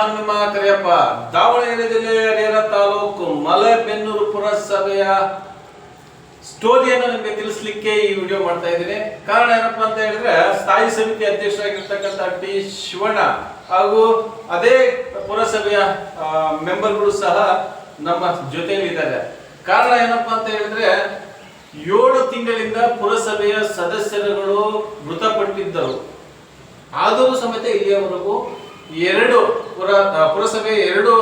ನಾನು ನಿಮ್ಮ ಕರಿಯಪ್ಪ. ದಾವಣಗೆರೆ ಜಿಲ್ಲೆ ಹರಿಹರ ತಾಲೂಕು ಮಲೆಬೆನ್ನೂರು ಪುರಸಭೆಯ ಸ್ಟೋರಿಯನ್ನು ನಿಮಗೆ ತಿಳಿಸ್ಲಿಕ್ಕೆ ಈ ವಿಡಿಯೋ ಮಾಡ್ತಾ ಇದ್ದೀನಿ. ಕಾರಣ ಏನಪ್ಪಾ ಅಂತ ಹೇಳಿದ್ರೆ, ಸ್ಥಾಯಿ ಸಮಿತಿ ಅಧ್ಯಕ್ಷರಾಗಿರ್ತಕ್ಕಂಥ ಟಿ ಶಿವಣ್ಣ ಹಾಗೂ ಅದೇ ಪುರಸಭೆಯ ಮೆಂಬರ್ಗಳು ಸಹ ನಮ್ಮ ಜೊತೆಯಲ್ಲಿದ್ದಾರೆ. ಕಾರಣ ಏನಪ್ಪಾ ಅಂತ ಹೇಳಿದ್ರೆ, 7 ತಿಂಗಳಿಂದ ಪುರಸಭೆಯ ಸದಸ್ಯರುಗಳು ಮೃತಪಟ್ಟಿದ್ದರು. ಆದರೂ ಸಮೇತ ಇಲ್ಲಿಯವರೆಗೂ ಪುರಸಭೆಯ 2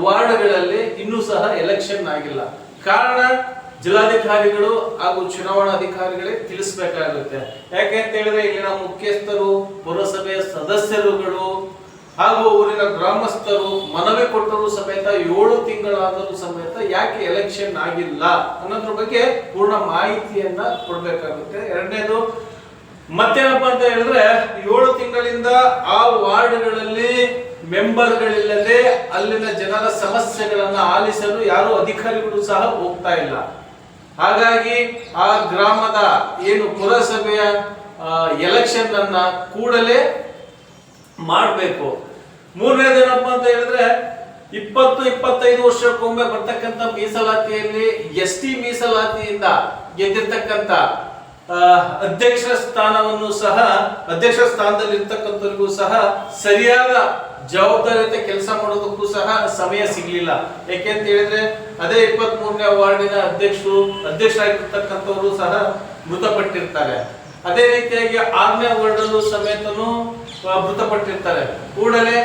ವಾರ್ಡ್ಗಳಲ್ಲಿ ಇನ್ನೂ ಸಹ ಎಲೆಕ್ಷನ್ ಆಗಿಲ್ಲ. ಕಾರಣ ಜಿಲ್ಲಾಧಿಕಾರಿಗಳು ಹಾಗೂ ಚುನಾವಣಾಧಿಕಾರಿಗಳೇ ತಿಳಿಸಬೇಕಾಗುತ್ತೆ. ಯಾಕೆ ಅಂತ ಹೇಳಿದ್ರೆ, ಇಲ್ಲಿನ ಮುಖ್ಯಸ್ಥರು, ಪುರಸಭೆಯ ಸದಸ್ಯರುಗಳು ಹಾಗೂ ಊರಿನ ಗ್ರಾಮಸ್ಥರು ಮನವಿ ಕೊಟ್ಟರು ಸಮೇತ 7 ತಿಂಗಳಾದರೂ ಸಮೇತ ಯಾಕೆ ಎಲೆಕ್ಷನ್ ಆಗಿಲ್ಲ ಅನ್ನೋದ್ರ ಬಗ್ಗೆ ಪೂರ್ಣ ಮಾಹಿತಿಯನ್ನ ಕೊಡ್ಬೇಕಾಗುತ್ತೆ. ಎರಡನೇದು ಮತ್ತೇನಪ್ಪಾ ಅಂತ ಹೇಳಿದ್ರೆ, 7 ತಿಂಗಳಿಂದ ಆ ವಾರ್ಡ್ಗಳಲ್ಲಿ ಮೆಂಬರ್ಗಳಿಲ್ಲದೆ ಅಲ್ಲಿನ ಜನರ ಸಮಸ್ಯೆಗಳನ್ನ ಆಲಿಸಲು ಯಾರು ಅಧಿಕಾರಿಗಳು ಸಹ ಹೋಗ್ತಾ ಇಲ್ಲ. ಹಾಗಾಗಿ ಆ ಗ್ರಾಮದ ಏನು ಪುರಸಭೆಯ ಎಲೆಕ್ಷನ್ ಅನ್ನ ಕೂಡಲೇ ಮಾಡಬೇಕು. ಮೂರನೇದೇನಪ್ಪಾ ಅಂತ ಹೇಳಿದ್ರೆ, 20-25 ವರ್ಷಕ್ಕೊಮ್ಮೆ ಬರ್ತಕ್ಕಂಥ ಮೀಸಲಾತಿಯಲ್ಲಿ ST ಮೀಸಲಾತಿಯಿಂದ ಗೆದ್ದಿರ್ತಕ್ಕಂಥ ಅಧ್ಯಕ್ಷ ಸ್ಥಾನವನ್ನು ಸಹ ಅಧ್ಯಕ್ಷ ಸ್ಥಾನದಲ್ಲಿ ಇರ್ತಕ್ಕಂಥವ್ರಿಗೂ ಸಹ ಸರಿಯಾದ ಜವಾಬ್ದಾರಿಯುತ ಕೆಲಸ ಮಾಡೋದಕ್ಕೂ ಸಹ ಸಮಯ ಸಿಗ್ಲಿಲ್ಲ. ಯಾಕೆಂತ ಹೇಳಿದ್ರೆ, ಅದೇ 23ನೇ ವಾರ್ಡಿನ ಅಧ್ಯಕ್ಷರಾಗಿರ್ತಕ್ಕಂಥವರು ಸಹ ಮೃತಪಟ್ಟಿರ್ತಾರೆ. ಅದೇ ರೀತಿಯಾಗಿ 6ನೇ ವಾರ್ಡಲ್ಲೂ ಸಮೇತನು ಮೃತಪಟ್ಟಿರ್ತಾರೆ. ಕೂಡಲೇ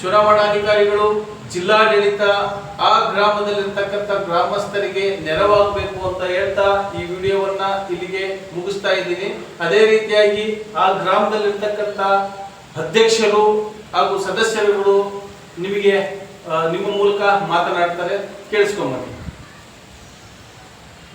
ಚುನಾವಣಾಧಿಕಾರಿಗಳು, ಜಿಲ್ಲಾಡಳಿತ ಆ ಗ್ರಾಮದಲ್ಲಿರ್ತಕ್ಕಂಥ ಗ್ರಾಮಸ್ಥರಿಗೆ ನೆರವಾಗಬೇಕು ಅಂತ ಹೇಳ್ತಾ ಈ ವಿಡಿಯೋವನ್ನ ಇಲ್ಲಿಗೆ ಮುಗಿಸ್ತಾ ಇದ್ದೀನಿ. ಅದೇ ರೀತಿಯಾಗಿ ಆ ಗ್ರಾಮದಲ್ಲಿರ್ತಕ್ಕಂಥ ಅಧ್ಯಕ್ಷರು ಹಾಗೂ ಸದಸ್ಯರುಗಳು ನಿಮ್ಮ ಮೂಲಕ ಮಾತನಾಡ್ತಾರೆ, ಕೇಳಿಸ್ಕೊಂಬನ್ನಿ.